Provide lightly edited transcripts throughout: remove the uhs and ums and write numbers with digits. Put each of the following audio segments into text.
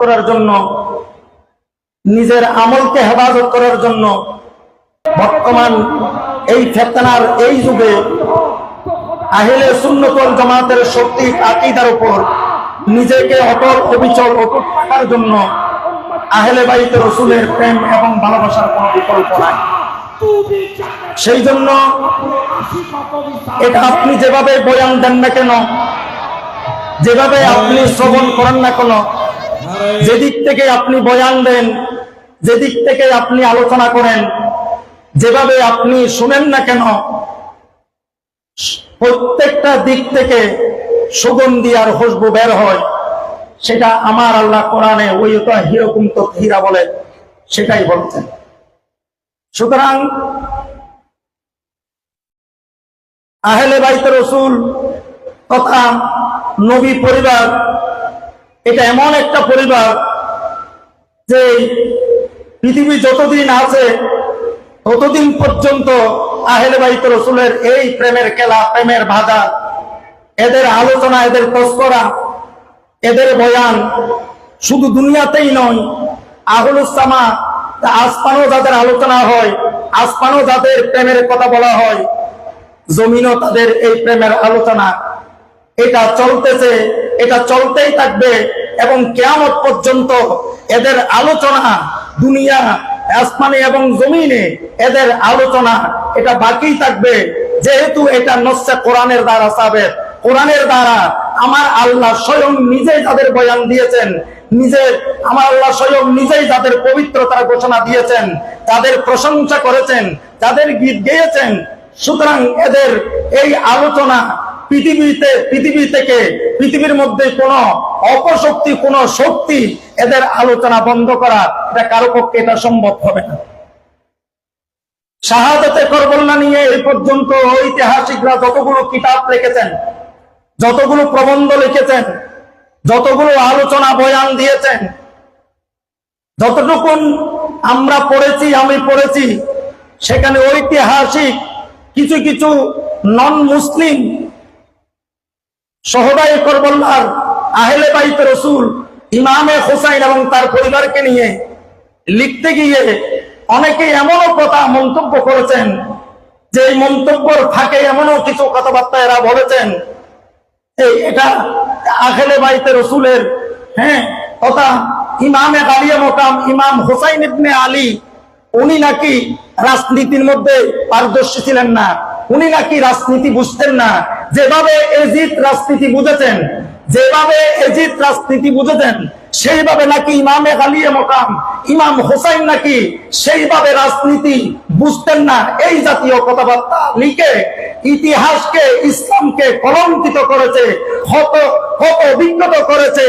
করার জন্য, নিজের আমলকে হেফাজত করার জন্য বর্তমান এই ফিতনার এই যুগে আহলে সুন্নাত ওয়াল জামাতের সঠিক আকীদার উপর নিজেকে অটল অবিচল অটুট থাকার জন্য আহলে বাইত রাসূলের প্রেম এবং ভালোবাসার কোনো বিকল্প নাই। সেই জন্য এটা আপনি যেভাবে বয়ান দেন না কেন, যেভাবে আপনি শ্রবণ করেন না কেন, যেদিক থেকে আপনি বয়ান দেন, যেদিক থেকে আপনি আলোচনা করেন, যেভাবে আপনি শুনেন না কেন, প্রত্যেকটা দিক থেকে সুগন্ধি আর খুশবু বের হয়। সেটা আমার আল্লাহ কোরআনে ওই তো হিরকুম তৎহিরা বলে সেটাই বলছেন। সুতরাং আহলে বাইত রাসূল তথা নবী পরিবার এটা এমন একটা পরিবার যে পৃথিবী যতদিন আছে ততদিন পর্যন্ত আহলে বাইত রাসূলের এই প্রেমের খেলা, প্রেমের বাধা, এদের আলোচনা, এদের তস্করা, এদের বয়ান শুধু দুনিয়াতেই নয়, আহলুস সামা আসমানও যাদের আলোচনা হয়, আসমানও যাদের প্রেমের কথা বলা হয়, জমিনও তাদের এই প্রেমের আলোচনা, এটা চলতেছে, এটা চলতেই থাকবে এবং কিয়ামত পর্যন্ত এদের আলোচনা দুনিয়া আসমানে এবং জমিনে এদের আলোচনা এটা বাকি থাকবে। যেহেতু এটা নসে কোরআনের দ্বারা সাবেত, কোরআনের দ্বারা আমার আল্লাহ স্বয়ং নিজেই যাদের বয়ান দিয়েছেন, আমার আল্লাহ স্বয়ং নিজেই যাদের পবিত্রতার ঘোষণা দিয়েছেন, তাদের প্রশংসা করেছেন, তাদের গীত গেয়েছেন। সুতরাং এদের এই আলোচনা পৃথিবী থেকে পৃথিবীর মধ্যে কোন অপশক্তি, কোন শক্তি এদের আলোচনা বন্ধ করা এটা কারো পক্ষে এটা সম্ভব হবে না। শাহাদাতে কারবালা নিয়ে এই পর্যন্ত ঐতিহাসিকরা যতগুলো কিতাব লিখেছেন, যতগুলো প্রবন্ধ লিখেছেন, যতগুলো আলোচনা বয়ান দিয়েছেন, যতটুকুন আমরা পড়েছি, আমি পড়েছি, সেখানে ঐতিহাসিক কিছু কিছু নন মুসলিম শহদায়ে কারবালার আহলে বাইত রাসূল ইমামে হুসাইন এবং তার পরিবারকে নিয়ে লিখতে গিয়ে অনেকে এমনও কথা মন্তব্য করেছেন যে এই মন্তব্যের ফাঁকে এমনও কিছু কথাবার্তা এরা বলেছেন এটা আহলে বাইত রাসূলের তথা ইমামে গালিয়ে মোকাম ইমাম হুসাইন ইবনে আলী উনি নাকি রাজনীতির মধ্যে পারদর্শী ছিলেন না, উনি নাকি রাজনীতি বুঝতেন না। যেভাবে এজিদ রাজনীতি বুঝেছেন, সেইভাবে নাকি ইমামে গালিয়ে মোকাম ইমাম হুসাইন নাকি সেইভাবে রাজনীতি বুঝতেন না। এই জাতীয় কথাবার্তা লিখে ইতিহাসকে, ইসলামকে কলঙ্কিত করেছে, ক্ষত বিক্ষত করেছে।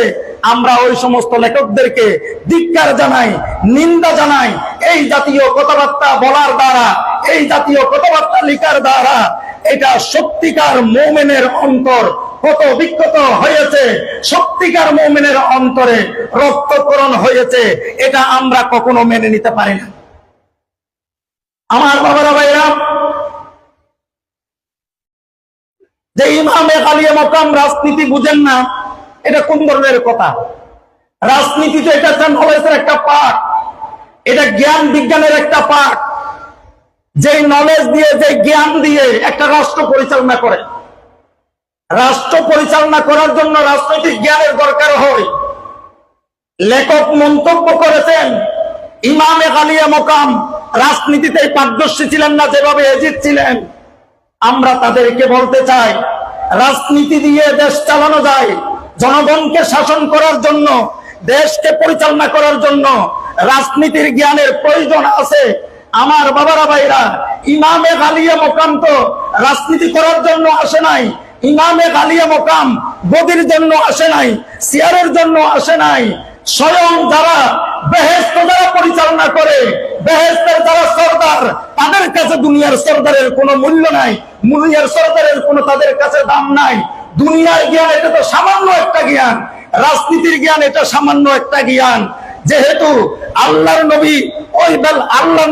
আমরা ওই সমস্ত লেখকদেরকে ধিক্কার জানাই, নিন্দা জানাই। এই জাতীয় কথাবার্তা বলার দ্বারা, এই জাতীয় কথাবার্তা লিখার দ্বারা এটা সত্যিকার মুমিনের অন্তর কত বিক্ষত হয়েছে, সত্যিকার মুমিনের অন্তরে রক্তক্ষরণ হয়েছে, এটা আমরা কখনো মেনে নিতে পারি না। আমার বাবারা, ভাইরা, যে ইমামে গালিয়ে মোকাম রাজনীতি বুঝেন না, এটা কোন ধরনের কথা? রাজনীতি তো এটা নলেজের একটা পার্ট, এটা জ্ঞান বিজ্ঞানের একটা পার্ট। যে নলেজ দিয়ে, যে জ্ঞান দিয়ে একটা রাষ্ট্র পরিচালনা করে, রাষ্ট্র পরিচালনা করার জন্য রাজনৈতিক জ্ঞানের দরকার হয়। লেখক মন্তব্য করেছেন ইমামে গালিয়ে মোকাম রাজনীতিতে পারদর্শী ছিলেন না যেভাবে এজিদ ছিলেন। আমরা তাদেরকে বলতে চাই, রাজনীতি দিয়ে দেশ চালানো যায়, জনগণকে শাসন করার জন্য, দেশকে পরিচালনা করার জন্য রাজনীতির জ্ঞানের প্রয়োজন আছে। আমার বাবারা, ভাইরা, ইমামে গালিয়ে মোকাম তো রাজনীতি করার জন্য আসে নাই, ইমামে গালিয়ে মোকাম গদির জন্য আসে নাই, চেয়ারের জন্য আসে নাই। স্বয়ং যারা বেহেশত যারা পরিচালনা করে, বেহেশতের যারা সরদার, তাদের কাছে দুনিয়ার সরদারের কোনো মূল্য নাই, দুনিয়ার সরদারের কোনো তাদের কাছে দাম নাই। দুনিয়ার জ্ঞান এটা তো সামান্য একটা জ্ঞান, রাজনীতির জ্ঞান এটা সামান্য একটা জ্ঞান। যেহেতু আল্লাহর নবী আল্লাহর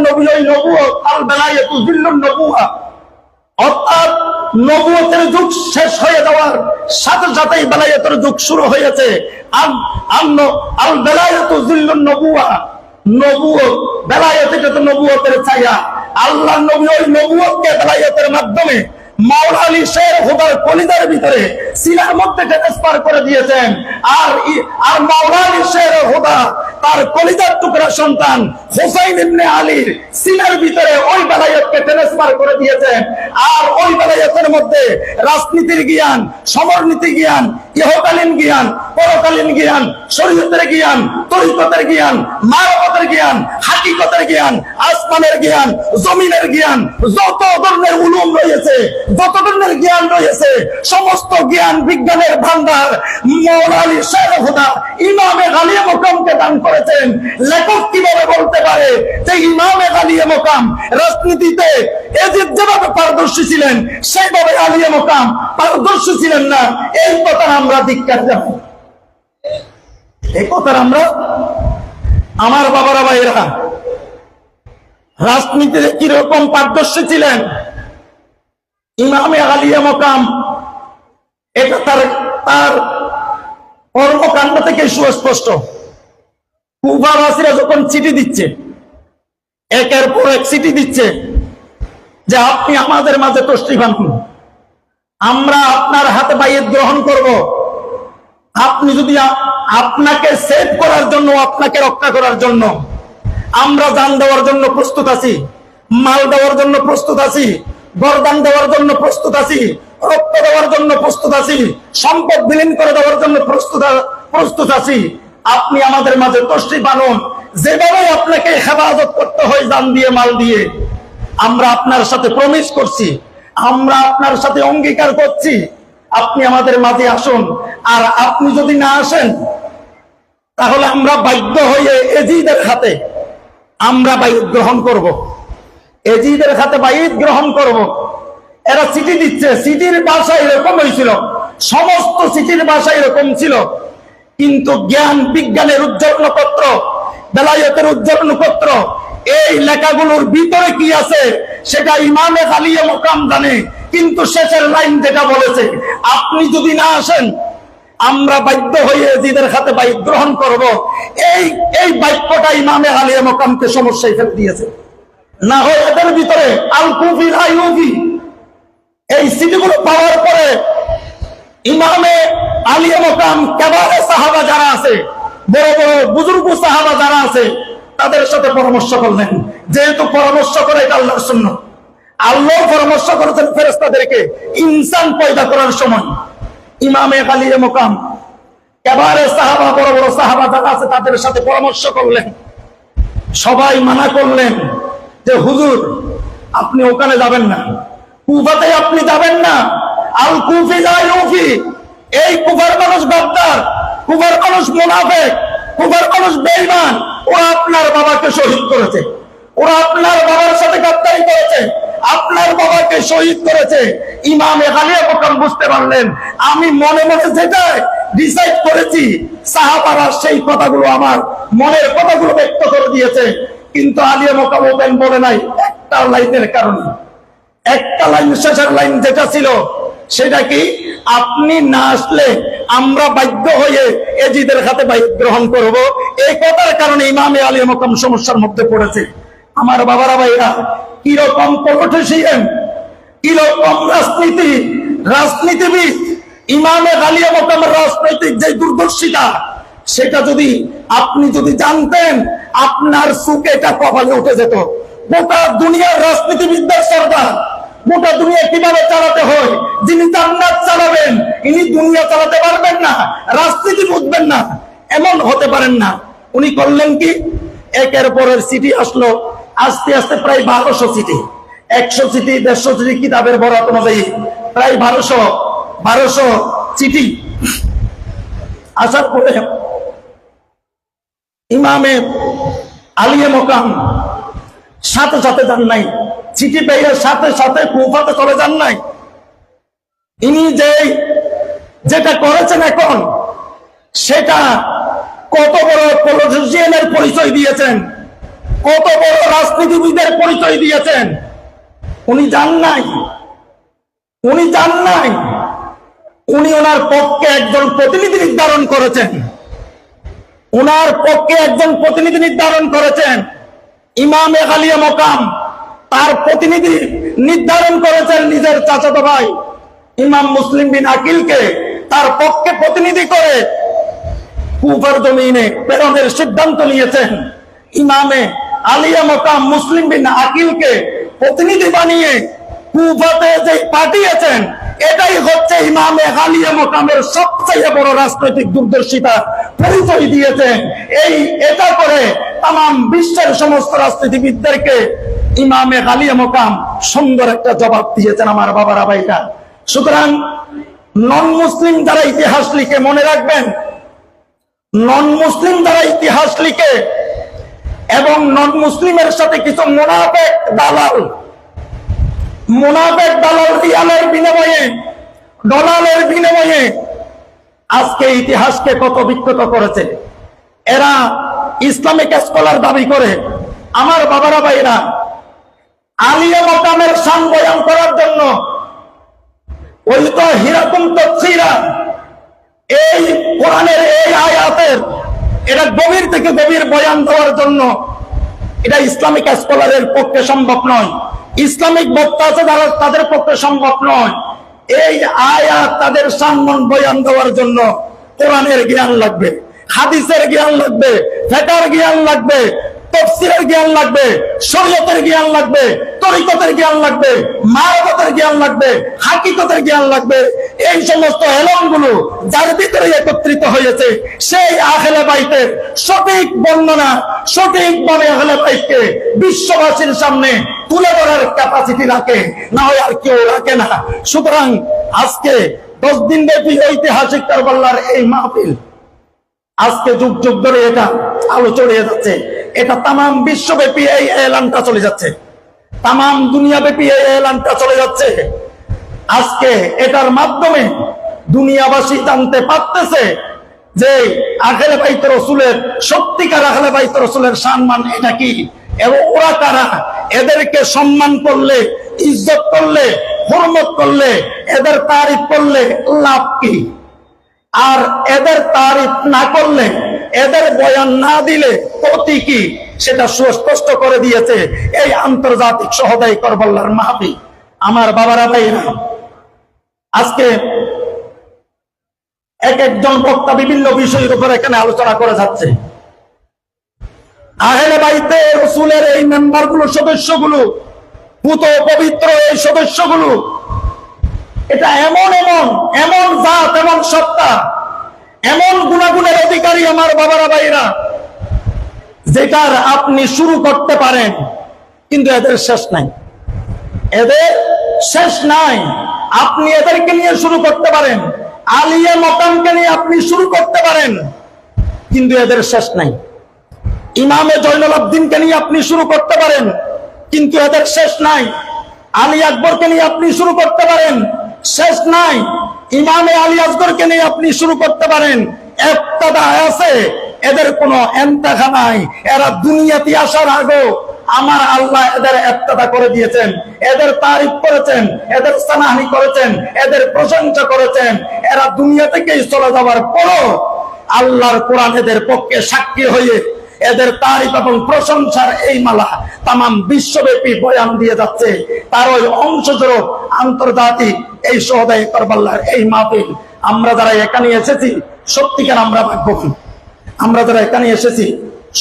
নবীর ওই নবুয়ত, আল বেলায়েতু জিল্লুন নবুওয়া, অর্থাৎ নবুয়তের যুগ শেষ হয়ে যাওয়ার সাথে সাথেই বেলায়েতের যুগ শুরু হয়েছে। আল বেলায়েতু জিল্লুন নবুয়া, নবুয়ত বেলায়েত এটা তো নবুয়তের ছায়া। আল্লাহ নবী ওই নবুয়তকে বেলায়েতের মাধ্যমে মাওলা আলী শের খোদার কলিজার ভিতরে সিনার মধ্যে ট্রান্সফার করে দিয়েছেন। আর মাওলা আলী শের খোদা তার কলিজার টুকরা সন্তান হুসাইন ইবনে আলীর সিনার ভিতরে ওই বেলায়েতকে ট্রান্সফার করে দিয়েছেন। আর ওই বেলায়েতের মধ্যে রাজনীতির জ্ঞান, সমরনীতি জ্ঞান, ইহকালীন জ্ঞান, পরকালীন জ্ঞান, শরীয়তের জ্ঞান, তরিকতের জ্ঞান, মারফতের জ্ঞান, হাকিকতের জ্ঞান, আসমানের জ্ঞান, জমিনের জ্ঞান, যত ধরনের উলুম রয়েছে, যত ধরনের জ্ঞান রয়েছে, সমস্ত জ্ঞান বিজ্ঞানের ভান্ডার মাওলা আলী শের খোদা ইমামে গালিয়ে মোকামকে দান করেছেন। লেখক কিভাবে বলতে পারে যে ইমামে গালিয়ে মোকাম রাজনীতিতে এজিদ যেভাবে পারদর্শী ছিলেন সেইভাবে আলিয়ে মোকাম পারদর্শী ছিলেন না? এই কথা আমরা ধিক্কার জানাই। এই কথার আমরা, আমার বাবারা ভাইরা, রাজনীতিতে কিরকম পারদর্শী ছিলেন ইমামে আলিয়ে মোকাম, এটা তার কর্মকাণ্ড থেকে সুস্পষ্ট। কুফাবাসীরা যখন চিঠি দিচ্ছে, একের পর এক চিঠি দিচ্ছে যে আপনি আমাদের মাঝে তশরিফ আনুন, আমরা আপনার হাতে বাইয়াত গ্রহণ করব, আপনি যদি আপনাকে সেভ করার জন্য, আপনাকে রক্ষা করার জন্য আমরা জান দেওয়ার জন্য প্রস্তুত আছি, মাল দেওয়ার জন্য প্রস্তুত আছি, বরদান দেওয়ার জন্য প্রস্তুত আছি, রক্ত দেওয়ার জন্য প্রস্তুত আছি, সম্পদ বিলীন করে দেওয়ার জন্য প্রস্তুত আছি, আপনি আমাদের মাঝে তশরিফ আনুন। যেভাবে আপনাকে হেফাজত করতে হয় জান দিয়ে, মাল দিয়ে, আমরা আপনার সাথে প্রমিস করছি, আমরা আপনার সাথে অঙ্গীকার করছি, আপনি আমাদের মাঝে আসুন। আর আপনি যদি না আসেন তাহলে আমরা বাধ্য হয়ে এজিদের হাতে আমরা বাইত গ্রহণ করব, এজিদের হাতে বাইত গ্রহণ করব। এরা চিঠি দিচ্ছে, চিঠির ভাষা এরকম হয়েছিল, সমস্ত চিঠির ভাষা এরকম ছিল, কিন্তু জ্ঞান বিজ্ঞানের উজ্জ্বল নক্ষত্র, বেলায়েতের উজ্জ্বল নক্ষত্র, এই লেখাগুলোর ভিতরে কি আছে সেটা ইমামে গালিয়ে মোকাম জানে। কিন্তু শেষের লাইন যেটা বলেছে, আপনি যদি না আসেন আমরা বাধ্য হয়ে এজিদের হাতে বাইত গ্রহণ করব, এই বাক্যটা ইমামে গালিয়ে মোকামকে সমস্যায় ফেলে দিয়েছে। না হয় এদের ভিতরে আল কুফি আইয়ুবি এই সিটিগুলো পাওয়ার পরে ইমামে আলিয়ে মোকাম কেবারে সাহাবা যারা আছে, বড় বড় বুজুর্গ সাহাবা যারা আছে, তাদের সাথে পরামর্শ করলেন। যেহেতু পরামর্শ করে এটা আল্লাহর সুন্নাত, আল্লাহ পরামর্শ করেছেন ফেরেশতাদেরকে ইনসান পয়দা করার সময়। ইমামে আলিয়ে মোকাম কেবারে সাহাবা, বড় বড় সাহাবা যারা আছে, তাদের সাথে পরামর্শ করলেন। সবাই মানা করলেন যে হুজুর আপনি ওখানে যাবেন না, কুফাতে আপনি যাবেন না, আল কুফি আইয়ুবি, এই কুফার মানুষ গাদ্দার, কুফার মানুষ মুনাফিক, কুফার মানুষ বেঈমান, ওরা আপনার বাবাকে শহীদ করেছে, ওরা আপনার বাবার সাথে গাদ্দারি করেছে, আপনার বাবাকে শহীদ করেছে। ইমামে গালিয়ে মোকাম বুঝতে পারলেন আমি মনে মনে যেটা ডিসাইড করেছি, সাহাবারা সেই কথাগুলো আমার মনের কথাগুলো ব্যক্ত করে দিয়েছে, কিন্তু আলিয়ে মোকাম ওপেন বলে নাই একটা লাইনের কারণে। একটা লাইন, শেষের লাইন যেটা ছিল সেটা কি, আপনি না আসলে আমরা বাধ্য হয়ে এজিদের হাতে বাইত গ্রহণ করব। এই কথার কারণে ইমামে আলিয়ে মোকাম সমস্যার মধ্যে পড়েছে। আমার বাবারা ভাইরা, কিরকম পলিটিশিয়ান, কিরকম রাজনীতিবিদ ইমামে আলিয়ে মোকামের রাজনৈতিক যে দূরদর্শিতা, সেটা যদি আপনি জানতেন আপনার সুখে এটা কপালে উঠে যেত। গোটা দুনিয়ার রাজনীতিবিদদের সরকার, গোটা দুনিয়া কিভাবে চালাতে হয়, যিনি জান্নাত চালাবেন ইনি দুনিয়া চালাতে পারবেন না, রাজনীতি বুঝবেন না, এমন হতে পারেন না। উনি করলেন কি, একের পরের চিঠি আসলো, আস্তে আস্তে প্রায় 1200 চিঠি, 100 চিঠি 150 চিঠি কিতাবের বরাত অনুযায়ী প্রায় 1200 চিঠি আসার পরে ইমামে আলিয়ে মোকাম সাথে সাথে যান নাই, চিঠি পেয়ে সাথে সাথে কুফাতে চলে যান নাই। ইনি যেটা করেছেন এখন, সেটা কত বড় পলিটিশিয়ানের পরিচয় দিয়েছেন, কত বড় রাজনীতিবিদের পরিচয় দিয়েছেন। উনি যান নাই, উনি চান নাই, উনি ওনার পক্ষে একজন প্রতিনিধি নির্ধারণ করেছেন। ওনার পক্ষে একজন প্রতিনিধি নির্ধারণ করেছেন ইমামে আলিয়া মকাম। তার প্রতিনিধি নির্ধারণ করেছেন নিজের চাচাতো ভাই ইমাম মুসলিম বিন আকিলকে তার পক্ষে প্রতিনিধি করে কুফার জমিনে প্রেরণের সিদ্ধান্ত নিয়েছেন। ইমামে আলিয়া মকাম মুসলিম বিন আকিলকে প্রতিনিধি বানিয়ে কুফাতে যে পাঠিয়েছেন, এটাই হচ্ছে ইমামে আলিয়া মকামের সবচেয়ে বড় রাজনৈতিক দূরদর্শিতা পরিচয় দিয়েছেন। এটা করে তাম বিশ্বের সমস্ত রাজনীতিবিদদেরকে ইমামে আলিয়া মকাম সুন্দর একটা জবাব দিয়েছেন আমার বাবারা ভাইরা। সুতরাং নন মুসলিম যারা ইতিহাস লিখে মনে রাখবেন, নন মুসলিম যারা ইতিহাস লিখে এবং নন মুসলিমের সাথে কিছু মুনাফেক দালাল রিয়ালের বিনিময়ে, ডলারের বিনিময়ে আজকে ইতিহাসকে কত বিকৃত করেছে। এরা ইসলামিক স্কলার দাবি করে। আমার বাবারা ভাইরা, আলিয়া মকামের শান বয়ান করার জন্য ওই তো হিরাকুম তাফসীরা, এই কোরআনের এই আয়াতের এটা গভীর থেকে গভীর বয়ান দেওয়ার জন্য এটা ইসলামিক স্কলারের পক্ষে সম্ভব নয়। ইসলামিক বক্তা আছে যারা, তাদের পক্ষে সম্ভব নয়। এই আয়াত তাদের সম্মান বয়ান দেওয়ার জন্য কোরআনের জ্ঞান লাগবে, হাদিসের জ্ঞান লাগবে, ফিকহের জ্ঞান লাগবে, তাফসীরের জ্ঞান লাগবে, শরীয়তের জ্ঞান লাগবে, তরিকতের জ্ঞান লাগবে, মারফতের জ্ঞান লাগবে, হাকিকতের জ্ঞান লাগবে। এই সমস্ত এলমগুলো যার ভিতরে একত্রিত হয়েছে, সেই আহলে বাইতের সঠিক বর্ণনা, সঠিকভাবে আহলে বাইতকে বিশ্ববাসীর সামনে তুলে ধরার ক্যাপাসিটি রাখে, না হয় আর কেউ রাখে না। সুতরাং আজকে 10 দিন ব্যাপী ঐতিহাসিক কারবালার এই মাহফিল, আজকে যুগ যুগ ধরে এটা আলো ছড়িয়ে যাচ্ছে। এটা তাম বিশ্বব্যাপী এই এলানটা চলে যাচ্ছে, তাম দুনিয়াব্যাপী এই এলানটা চলে যাচ্ছে। আজকে এটার মাধ্যমে দুনিয়াবাসী জানতে পারতেছে যে আহলে বাইত রাসূলের, সত্যিকার আহলে বাইত রাসূলের সম্মান এটা কি, এবং ওরা কারা। এদেরকে সম্মান করলে, ইজ্জত করলে, হুরমত করলে, এদের তারিফ করলে লাভ কি? আর এদের তারিফ না করলে, এদের বয়ান না দিলে ক্ষতি কি, সেটা সুস্পষ্ট করে দিয়েছে এই আন্তর্জাতিক সহদাই কারবালার মাহফিল। আমার বাবারা ভাইরা, আজকে এক একজন বক্তা বিভিন্ন বিষয়ের উপর এখানে আলোচনা করে যাচ্ছে। আহলে বাইতে রাসূলের এই মেম্বারগুলো, সদস্যগুলো, পুত পবিত্র এই সদস্যগুলো, এটা এমন এমন এমন জাত, এমন সত্তা, এমন গুণাগুণের অধিকারী আমার বাবারা ভাইরা, যেটার আপনি শুরু করতে পারেন কিন্তু এদের শেষ নাই, এদের শেষ নাই। আপনি এদেরকে নিয়ে শুরু করতে পারেন, আলিয়া মকামকে নিয়ে আপনি শুরু করতে পারেন, কিন্তু এদের শেষ নাই। ইমামে জয়নুল আবদিনকে নিয়ে আপনি শুরু করতে পারেন, কিন্তু এদের শেষ নাই। আলী আকবরকে নিয়ে আপনি শুরু করতে পারেন, শেষ নাই। ইমামে আলী আসগরকে নিয়ে আপনি শুরু করতে পারেন, ইবতিদা আছে, এদের কোনো ইন্তেহা নাই। এরা দুনিয়াতে আসার আগে আমার আল্লাহ এদের ইবতিদা করে দিয়েছেন, এদের তারিফ করেছেন, এদের সানাহি করেছেন, এদের প্রশংসা করেছেন। এরা দুনিয়া থেকেই চলে যাওয়ার পরও আল্লাহর কোরআন এদের পক্ষে সাক্ষী হয়ে এদের তারিফ এবং প্রশংসার এই মালা তাম বিশ্বব্যাপী বয়ান দিয়ে যাচ্ছে। তার ওই অংশস্বরূপ আন্তর্জাতিক এই সহদাই কারবালার এই মাহফিল। আমরা যারা এখানে এসেছি সত্যিকার আমরা ভাগ্যবান, আমরা যারা এখানে এসেছি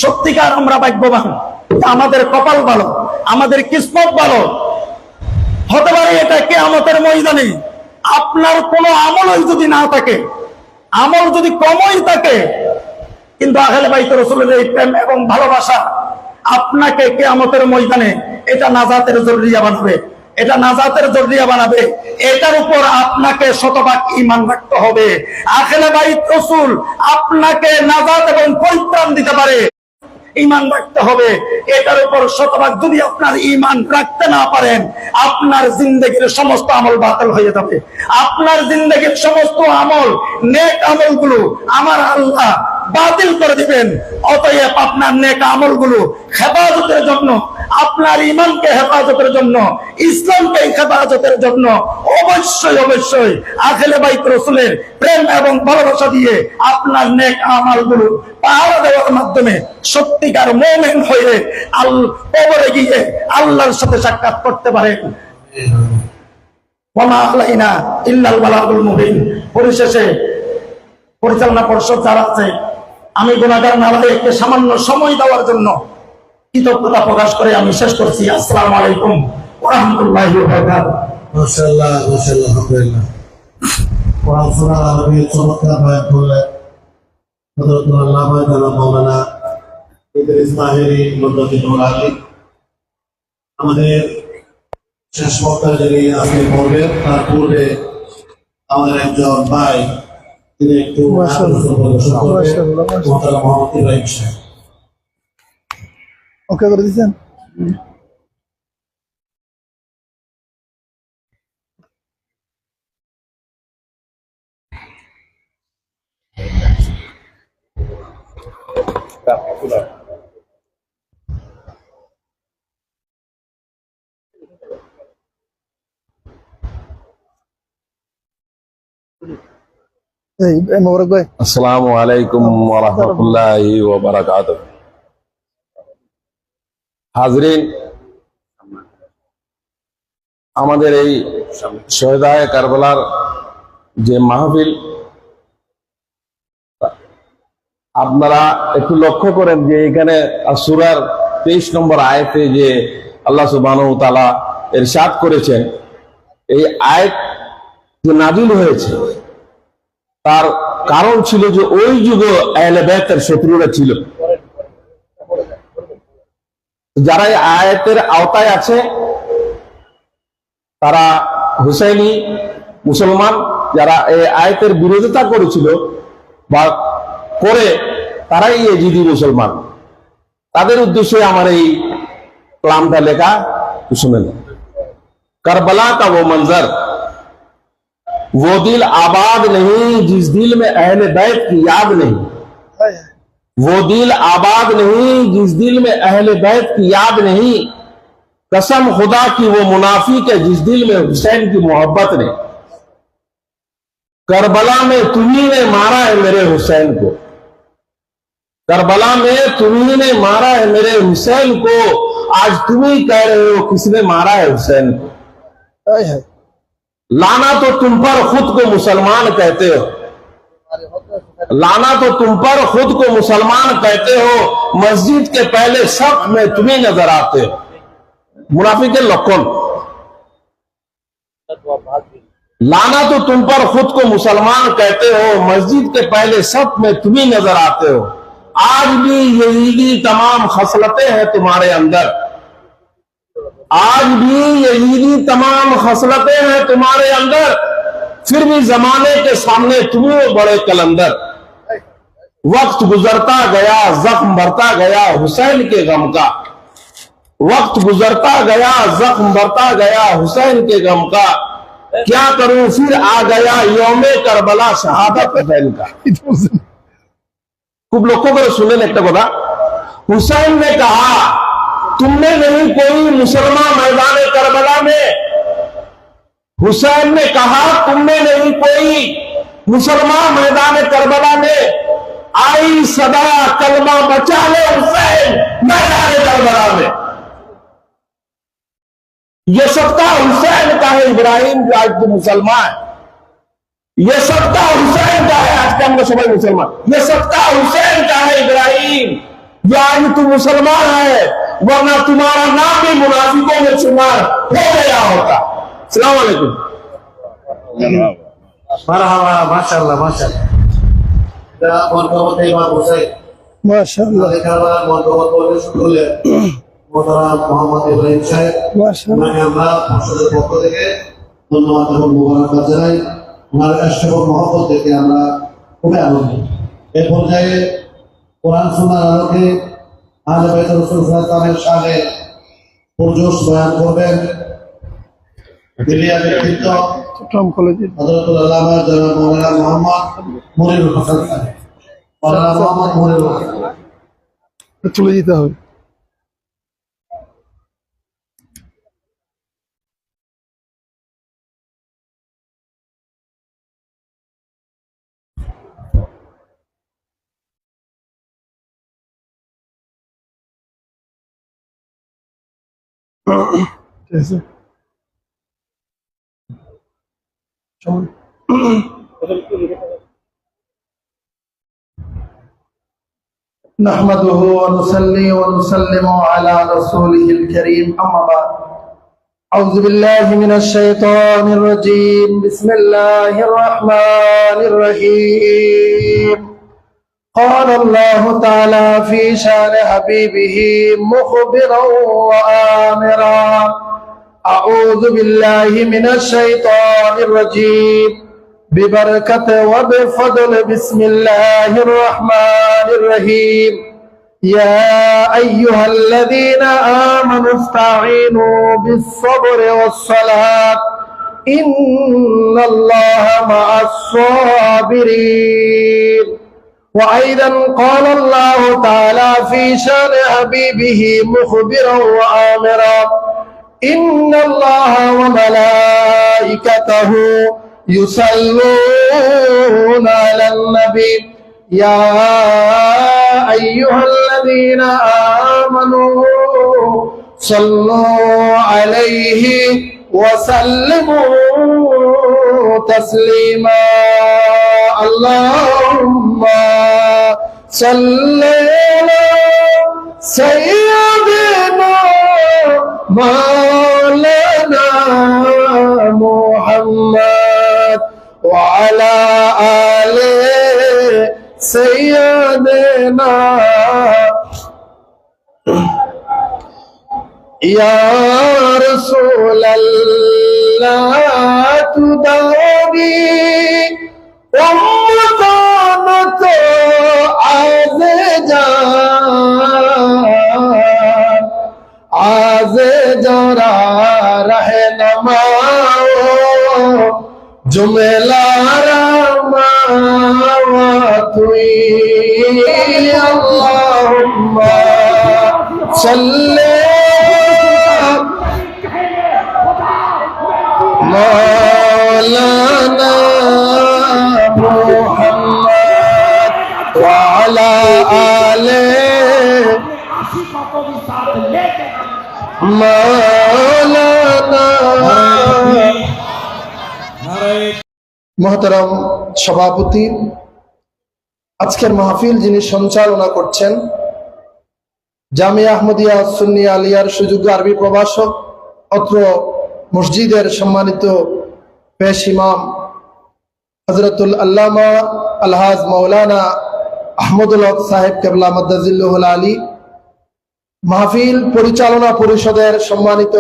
সত্যিকার আমরা ভাগ্যবান। আমাদের কপাল ভালো, আমাদের কিসমত ভালো। হতে পারে এটা কিয়ামতের ময়দানে আপনার কোনো আমলই যদি না থাকে, আমল যদি কমই থাকে, কিন্তু আহলে বাইত রাসূলের এই প্রেম এবং ভালোবাসা আপনাকে কিয়ামতের ময়দানে এটা নাজাতের জরিয়া বানাবে, এটা নাজাতের জরিয়া বানাবে। এটার উপর আপনাকে শতভাগ ঈমান রাখতে হবে। আহলে বাইত রাসূল আপনাকে নাজাত এবং পরিত্রাণ দিতে পারে, ঈমান রাখতে হবে। এটার উপর শতভাগ যদি আপনার ঈমান রাখতে না পারেন, আপনার জিন্দেগির সমস্ত আমল বাতিল হয়ে যাবে। আপনার জিন্দেগির সমস্ত আমল, নেক আমলগুলো আমার আল্লাহ বাতিল করে দিবেন। অতএব আপনার নেক আমলগুলো হেফাজতের জন্য আপনার ইমানকে হেফাজতের জন্য, ইসলামকে হেফাজতের জন্য অবশ্যই অবশ্যই আহলে বাইত রাসূলের প্রেম এবং ভালোবাসা দিয়ে আপনার নেক আমলগুলো পাহারা দেওয়ার মাধ্যমে সত্যিকার মুমিন হয়ে কবরে গিয়ে আল্লাহর সাথে সাক্ষাৎ করতে পারেন। ওয়া মা আলাইনা ইল্লাল বালাগুল মুবিন। পরিশেষে পরিচালনা পর্ষদ যারা আছে, আমি গুনাহগার নালায়েককে সামান্য সময় দেওয়ার জন্য কৃতজ্ঞতা প্রকাশ করে আমি শেষ করছি। আসসালামু আলাইকুম ওয়া রাহমাতুল্লাহি ওয়া বারাকাতুহু। মাশাআল্লাহ, মাশাআল্লাহ, আলহামদুলিল্লাহ। কোরআন শোনা আরবি চমৎকার বয়ান করলেন হযরতুল আল্লামা জনাব মাওলানা ইদ্রিস তাহেরি মুদাদ্দিদুল আলী। আমাদের শেষ বক্তা যিনি আজকে পড়বেন, তার পূর্বে আমাদের একজন ভাই তিনি একটু মোহাম্মদ ইব্রাহিম সাহেব। ওকে করে দিচ্ছেন। মোবারক ভাই, আসসালামু আলাইকুম ওয়া রাহমাতুল্লাহি ওয়া বারাকাতুহু। হাজরিন, আমাদের এই শহীদায়ে কারবালার যে মাহফিল, আপনারা একটু লক্ষ্য করেন যে এখানে সূরার 23 নম্বর আয়াতে যে আল্লাহ সুবহানাহু ওয়া তাআলা ইরশাদ করেছেন, এই আয়াত যে নাযিল হয়েছে তার কারণ ছিল যে ওই যুগে আহলে বাইতের শত্রুরা ছিল, যারা এই আয়াতের আওতায় আছে তারা হুসাইনি মুসলমান, যারা এই আয়াতের বিরোধিতা করেছিল বা করে তারাই ইয়েজিদি মুসলমান। তাদের উদ্দেশ্যে আমার এই কালামটা লেখা, শুনেন। करबला का वो मंजर, वो दिल आबाद नहीं जिस दिल में अहले बैत की याद नहीं, वो दिल आबाद नहीं जिस दिल में अहले बैत की याद नहीं, कसम खुदा की वो मुनाफिक है जिस दिल में हुसैन की मोहब्बत नहीं। करबला में तुम्ही ने मारा है मेरे हुसैन को, करबला में तुम्ही ने मारा है मेरे हुसैन को, आज तुम ही कह रहे हो किसने मारा है हुसैन को। लाना तो तुम पर खुद को मुसलमान कहते हो, लाना तो तुम पर खुद को मुसलमान कहते हो, मस्जिद के पहले सफ में तुम्ही नजर आते हो। मुनाफिक के लक्षण, लाना तो तुम पर खुद को मुसलमान कहते हो, मस्जिद के पहले सफ में तुम्ही नजर आते हो। आज भी यजीदी तमाम खसलतें हैं तुम्हारे अंदर, आज भी यजीदी तमाम खसलतें हैं तुम्हारे अंदर, फिर भी जमाने के सामने तुम हो बड़े कलंदर। वक्त गुजरता गया जख्म भरता गया हुसैन के गम का, वक्त गुजरता गया जख्म भरता गया हुसैन के गम का, क्या करूं फिर आ गया यौमे करबला शहादत हुसैन का। खूब लोगों को सुने लगता कथा, हुसैन ने कहा तुमने नहीं कोई मुसलमान मैदान करबला में, हुसैन ने कहा तुमने नहीं कोई मुसलमान मैदान करबला में, आई सदा कलमा बचा ले हुसैन मैदान करबला में। ये सबका हुसैन का है इब्राहिम जो आज तो मुसलमान, ये सबका हुसैन का है आज का हम सभी मुसलमान, ये सबका हुसैन का है इब्राहिम जो आज तू मुसलमान है, वरना तुम्हारा नाम भी मुनाफिकों में शुमार हो गया होता। अस्सलाम वालेकुम। মারহাবা, মাশাআল্লাহ, মাশাআল্লাহ। এটা মনকবত ইমাম হুসাইন মাশাআল্লাহ, কারবালার মনকবত বলে শুরু করলেন মোহতারাম মোহাম্মদ ইব্রাহিম সাহেব। মাশাআল্লাহ। মানে আমরা পরিষদের পক্ষ থেকে ধন্যবাদ এবং মোবারকবাদ জানাই। ওনার আশীর্বাদ এবং মহব্বত থেকে আমরা খুবই আনন্দিত। এই পর্যায়ে কোরআন শোনার আলোকে আহলে বাইত রাসূল সাল্লাল্লাহু আলাইহি ওয়াসাল্লামের পুরজোশ বয়ান করবেন দিলিয়া ব্যক্তিত্ব চট্টগ্রাম কলেজের হযরতুল আল্লামা জনাব মাওলানা মোহাম্মদ মনিরুল হাসান সাহেব। মাওলানা মোহাম্মদ মনিরুল হাসান চলে যেতে হবে। ঠিক আছে চলুন। نحمده ونصلي ونسلم على رسوله الكريم أما بعد أعوذ بالله من الشيطان الرجيم بسم الله الرحمن الرحيم قال الله تعالى في شان حبيبه مخبرا وآمرا أعوذ بالله من الشيطان الرجيم ببركة وبفضل بسم الله الرحمن الرحيم يا أيها الذين آمنوا استعينوا بالصبر والصلاة إن الله مع الصابرين وأيضا قال الله تعالى في شان حبيبه مخبرا وآمرا إن الله وملائكته يصلون على النبي يا أيها الذين آمنوا صلوا عليه وسلموا تسليما اللهم صل على سيدنا مولانا محمد وعلى آل سيدنا يا رسول الله تداري أمتنا عز جرا रहनमा जुमेला तुई अल्लाहुम्मा सल्ले मौलाना मुहम्मद व अला आले मौलाना মহতরম সভাপতি আজকের মাহফিল যিনি সঞ্চালনা করছেন জামিয়া আহমদিয়া সুন্নিয়া আলিয়ার সুযোগ্য আরবি প্রভাষক অত্র মসজিদের সম্মানিত পেশ ইমাম হযরতুল আল্লামা আলহাজ মাওলানা আহমদুল হক সাহেব কেবলা মাদ্দাজিল্লাহুল আলী মাহফিল পরিচালনা পরিষদের সম্মানিত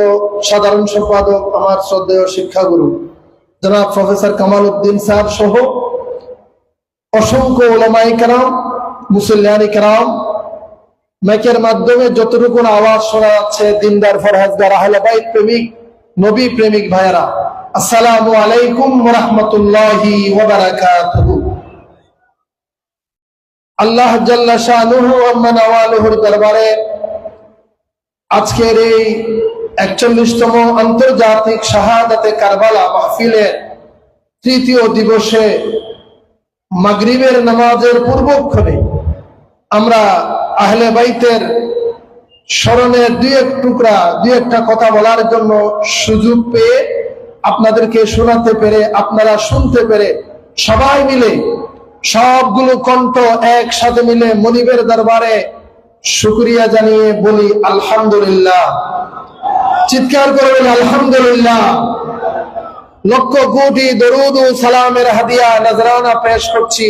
সাধারণ সম্পাদক আমার শ্রদ্ধেয় শিক্ষাগুরু জনাব প্রফেসর কামাল উদ্দিন সাহেব সহ অসংখ্য উলামায়ে কেরাম মুসল্লিয়ানে কেরাম মাইকের মাধ্যমে যতটুকু আওয়াজ শোনা যাচ্ছে দিনদার ফরহাজগার আহলে বাইত প্রেমিক নবী প্রেমিক ভাইয়েরা আসসালামু আলাইকুম ওয়া রাহমাতুল্লাহি ওয়া বারাকাতুহু আল্লাহ জাল্লা শানুহু ওয়া নওয়ালুহুর দরবারে আজকের এই ৪১তম আন্তর্জাতিক শাহাদাতে কারবালা মাহফিলের তৃতীয় দিবসে মাগরিবের নামাজের পূর্বক্ষণে আমরা আহলে বাইতের স্মরণে দুই একটা কথা বলার জন্য সুযোগ পেয়ে আপনাদেরকে শোনাতে পেরে আপনারা শুনতে পেরে সবাই মিলে সবগুলো কণ্ঠ একসাথে মিলে মনিবের দরবারে শুকরিয়া জানিয়ে বলি আলহামদুলিল্লাহ। চিৎকার করে বলি আলহামদুলিল্লাহ। লক্ষ কোটি দরুদ ও সালামের হাদিয়া নজরানা পেশ করছি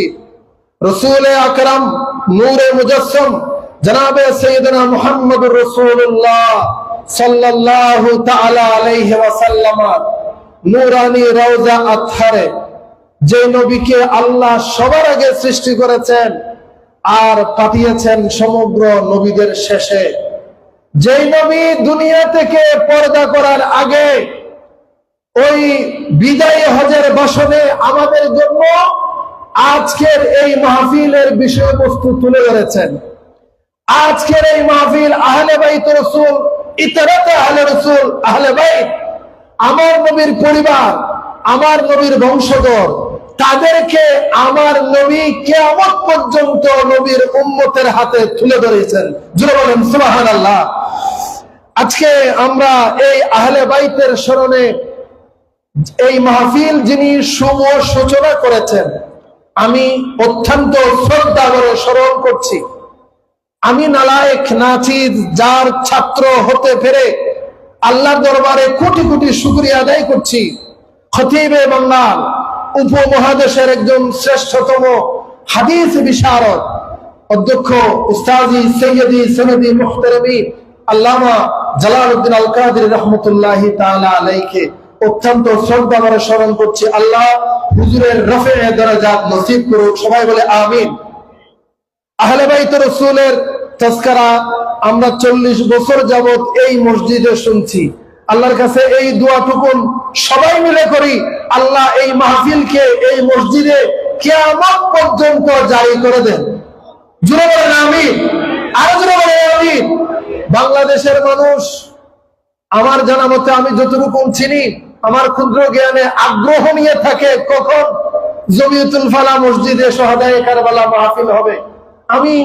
রাসূল আকরাম নূরে মুজাসসাম জনাবে সাইয়েদনা মুহাম্মদুর রাসূলুল্লাহ সাল্লাল্লাহু তাআলা আলাইহি ওয়াসাল্লাম নূরানী রওজা আতহারে, যে নবীকে আল্লাহ সবার আগে সৃষ্টি করেছেন আর পাঠিয়েছেন সমগ্র নবীদের শেষে, যেই নবী দুনিয়া থেকে পর্দা করার আগে ওই বিদায় হজের ভাষণে আমাদের জন্য আজকের এই মাহফিলের বিষয়বস্তু তুলে ধরেছেন। আজকের এই মাহফিল আহলে বাইত রাসূল, ইতরাতে আহলে রাসূল, আহলে বাইত, আমার নবীর পরিবার, আমার নবীর বংশধর, তাদেরকে আমার নবী কিয়ামত পর্যন্ত নবীর উম্মতের হাতে তুলে ধরেছেন। জোরে বলেন সুবহানাল্লাহ। আজকে আমরা এই আহলে বাইতের স্মরণে এই মাহফিল যিনি শুভ সূচনা করেছেন, আমি অত্যন্ত শ্রদ্ধা করে স্মরণ করছি। আমি নালায়েক নাচিদ যার ছাত্র হতে পেরে আল্লাহর দরবারে কোটি কোটি শুকরিয়া আদায় করছি। খতিবে বাংলার উপমহাদেশের একজন শ্রেষ্ঠতম হাদিস বিশারদ অধ্যক্ষ উস্তাজি সৈয়দি সনদি মুহতারামি আল্লামা জালালউদ্দিন আল কাদের রহমতুল্লাহি তাআলা আলাইহি অত্যন্ত শ্রদ্ধা করে স্মরণ করছি। আল্লাহ হুজুরের রফে দরাজাত নসিব করুক, সবাই বলে আমিন। আহলে বাইত রাসূলের তাজকিরা আমরা 40 বছর যাবত এই মসজিদে শুনছি। আল্লাহর কাছে এই দোয়াটুকুন সবাই মিলে করি, আল্লাহ এই মাহফিলকে এই মসজিদে কিয়ামত পর্যন্ত জারি করে দেন। জোরে বলেন আমিন, আরো জোরে বলেন আমিন। বাংলাদেশের মানুষ আমার জানা মতে, আমি যতটুকু চিনি, আমার ক্ষুদ্র জ্ঞানে আগ্রহ নিয়ে থাকে কখন জমিয়তুল ফালাহ মসজিদে শহাদায়ে কারবালা মাহফিল হবে। আমি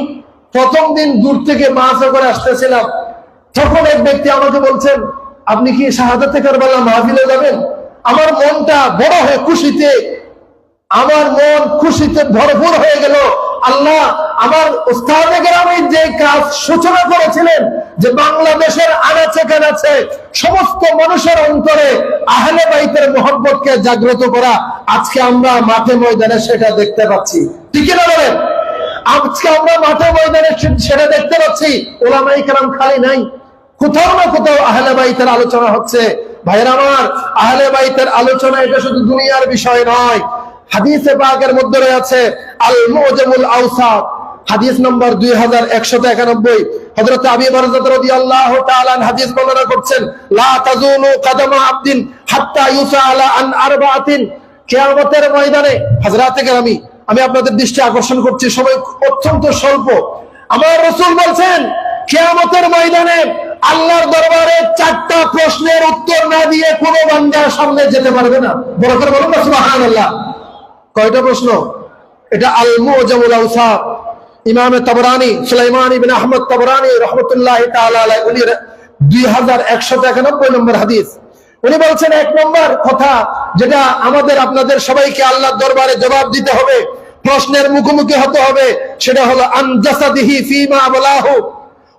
প্রথম দিন দূর থেকে মাহফিল করে আসতেছিলাম, তখন এক ব্যক্তি আমাকে বলছেন, আপনি কি শাহাদাতে কারবালা মাহফিলে যাবেন? আমার মনটা বড় হয়ে খুশিতে, আমার মন খুশিতে ভরপুর হয়ে গেল। আল্লাহ আমার উস্তাদে কেরামের যে কাজ সূচনা করেছিলেন, যে বাংলাদেশের আনাচে কানাচে সমস্ত মানুষের অন্তরে আহলে বাইতের মহব্বতকে জাগ্রত করা, আজকে আমরা মাঠে ময়দানে সেটা দেখতে পাচ্ছি। ঠিক না বলেন? আজকে আমরা মাঠে ময়দানে সেটা দেখতে পাচ্ছি। ওলামায়ে কেরাম খালি নাই, কোথাও না কোথাও আহলে বাইতের আলোচনা হচ্ছে। ভাইরা আমার, আহলে বাইতের আলোচনা এটা শুধু দুনিয়ার বিষয় নয়। হাদিসে পাকের মধ্যে রয়েছে আল মুজামুল আওসাত, হাদিস নম্বর 2191। হযরত আবী বারযাহ রাদিয়াল্লাহু তাআলা হাদিস বর্ণনা করছেন, লা তাজুলু কদমা আবদিন হাত্তা ইউসালা আন আরবাআতিন। কিয়ামতের ময়দানে হযরতে কেরামি, আমি আপনাদের দৃষ্টি আকর্ষণ করছি, সময় অত্যন্ত স্বল্প। আমার রাসূল বলছেন, কিয়ামতের ময়দানে আল্লাহর দরবারে 4টা প্রশ্নের উত্তর না দিয়ে কোনো বান্দা সামনে যেতে পারবে না। বড় করে বলুন না সুবহানাল্লাহ। কয়টা প্রশ্ন? এটা আল মুজামুল আওসাত, ইমাম তাবরানী সুলাইমান ইবনে আহমদ তাবরানী রাহমাতুল্লাহি তাআলা আলাইহি, উনি 2191 নম্বর হাদিস। উনি বলছেন, 1 নম্বর কথা যেটা আমাদের আপনাদের সবাইকে আল্লাহর দরবারে জবাব দিতে হবে, প্রশ্নের মুখোমুখি হতে হবে, সেটা হলো আন জাসাদিহি ফিমা আবলাহু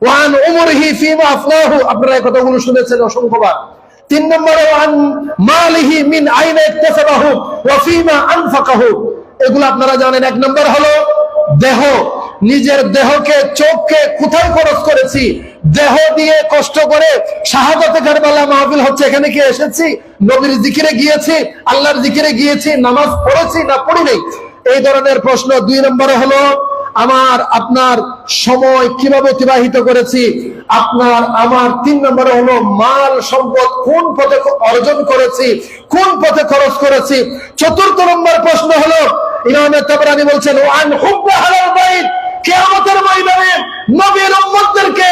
ওয়া আন উমরিহি ফিমা আফনাহু। আপনারা এই কথাগুলো শুনেছেন অসংখ্যবার। 3 নম্বরে আন মালিহি মিন আইনা ইকতাসাবাহু ওয়া ফিমা আনফাকাহু। এগুলো আপনারা জানেন। 1 নম্বর হলো দেহ, নিজের দেহকে, চোখকে কোথায় খরচ করেছি, দেহ দিয়ে কষ্ট করে শাহাদাতে কারবালা মাহফিল হচ্ছে, এখানে কি এসেছি, নবীর জিকিরে গিয়েছি, আল্লাহর জিকিরে গিয়েছি, নামাজ পড়েছি না পড়ি নাই, এই ধরনের প্রশ্ন। 2 নম্বরে হলো আমার আপনার সময় কিভাবে অতিবাহিত করেছি, আপনার আমার। 3 নম্বরে হলো মাল সম্পদ কোন পথে অর্জন করেছি, কোন পথে খরচ করেছি। 4র্থ নম্বর প্রশ্ন হলো, ইমাম তাবরানী বলছেন, ওয়ান হুব্বা আহলিল বাইত। কিয়ামতের ময়দানে নবীর উম্মতদেরকে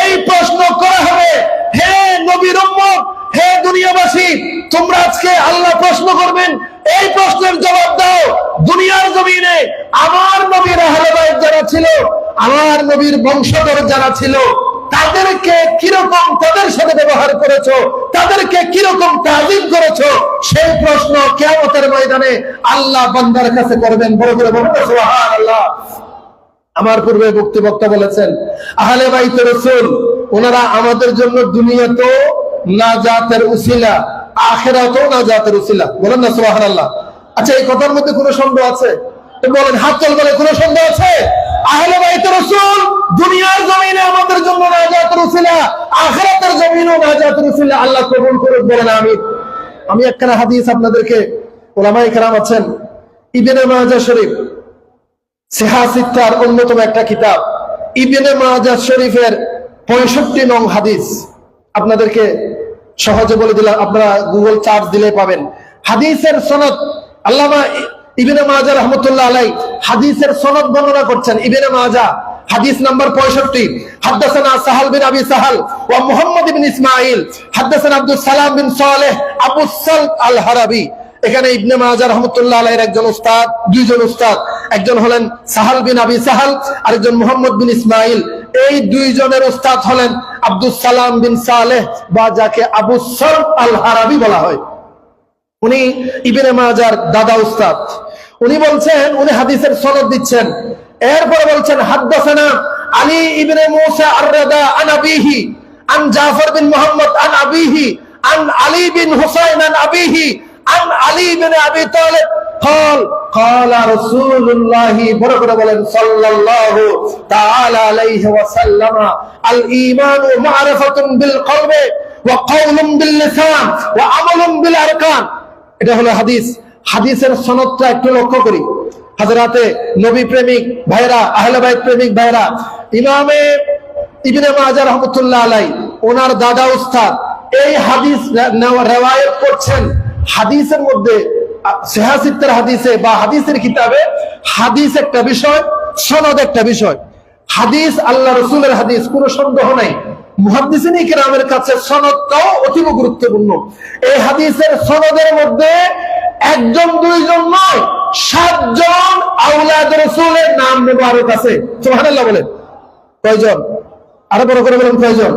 এই প্রশ্ন করা হবে, হে নবীর উম্মত, হে দুনিয়াবাসী, তোমরা আজকে আল্লাহ প্রশ্ন করবেন, এই প্রশ্নের জবাব দাও। দুনিয়ার জমিনে আমার নবীর আহলে বাইত যারা ছিল, আমার নবীর বংশধর যারা ছিল, তাদেরকে কিরকম তাদের সাথে ব্যবহার করেছো, তাদেরকে কিরকম তাজিম করেছো, সেই প্রশ্ন কিয়ামতের ময়দানে আল্লাহ বান্দার কাছে করবেন। বড় করে বলুন সুবহানাল্লাহ। আমার পূর্বে বক্তা বলেছেন, আহলে বাইত রাসূল ওনারা আমাদের জন্য দুনিয়াতেও নাজাতের উসিলা, আখিরাতেও নাজাতের উসিলা। বলেন না সুবহানাল্লাহ। আচ্ছা, এই কথার মধ্যে কোনো সন্দেহ আছে? বলেন, হাত তোল, বলে কোনো সন্দেহ আছে? আহলে বাইত রাসূল দুনিয়ার জমিনে আমাদের জন্য নাজাতের উসিলা, আখিরাতের জমিনেও নাজাতের উসিলা। আল্লাহ কবুল করুক, বলেন আমিন। আমি একখানা হাদিস আপনাদেরকে, উলামায়ে কেরাম আছেন, ইবনে মাজাহ শরীফ সিহা সিত্তার অন্যতম একটা কিতাব, ইবনে মাজাহ শরীফের 65 নং হাদিস আপনাদেরকে সহজে বলে দিলাম, আপনারা গুগল সার্চ দিলে পাবেন। হাদিসের সনদ আল্লামা ইবনে মাজাহ রাহমাতুল্লাহ আলাইহি হাদিসের সনদ বর্ণনা করছেন। ইবনে মাজাহ হাদিস নাম্বার 65, হাদাসানা সাহাল বিন আবি সাহাল ওয়া মুহাম্মদ ইবনে ইসমাঈল হাদাসানা আব্দুস সালাম বিন সালেহ আবু সালব আল হারাবি। এখানে ইবনে মাজাহ রাহমাতুল্লাহ আলাইহির একজন উস্তাদ, দুইজন উস্তাদ, একজন হলেন সাহাল বিন আবি সাহাল, আরেকজন মুহাম্মদ বিন ইসমাঈল। এই দুইজনের উস্তাদ হলেন আব্দুস সালাম বিন সালেহ, বা যাকে আবু সালম আল হারাবি বলা হয়। উনি ইবনে মাজার দাদা উস্তাদ। উনি বলছেন, উনি হাদিসের সনদ দিচ্ছেন, এরপরে বলছেন হাদ্দাসানা আলী ইবনে মুসা আর-রাদা আন আবিহি আন জাফর বিন মুহাম্মদ আন আবিহি আন আলী বিন হুসাইন আন আবিহি আন আলী বিন আবি তালিব قال قال رسول الله بركة বলেন সাল্লাল্লাহু তাআলা আলাইহি ওয়াসাল্লাম আল ঈমান মা'রিফাতুন বিল কলবি ওয়া কাওলুন বিল লিসান ওয়া আমালুন বিল আরকান। এটা হলো হাদিস। হাদিসের সনদটা একটু লক্ষ্য করি। হযরতে নবী প্রেমিক ভাইরা, আহলে বাইত প্রেমিক ভাইরা, ইমামে ইবনে মাজাহ রাহমাতুল্লাহ আলাইহি ওনার দাদা উস্তাদ এই হাদিস রিওয়ায়াত করছেন। হাদিসের মধ্যে সিহাসিত্তের হাদিসে বা হাদিসের কিতাবে হাদিস একটা বিষয়, সনদ একটা বিষয়। হাদিস আল্লাহ রাসূলের হাদিস, কোনো সন্দেহ নাই। মুহাদ্দিসিনে কিরামের কাছে সনদটাও অতীব গুরুত্বপূর্ণ। এই হাদিসের সনদের মধ্যে একজন দুইজন নয়, 7 জন আওলাদ রাসূলের নাম মুবারক আছে। সুবহানাল্লাহ বলেন। কয়জন? আরো বড় করে বলেন কয়জন?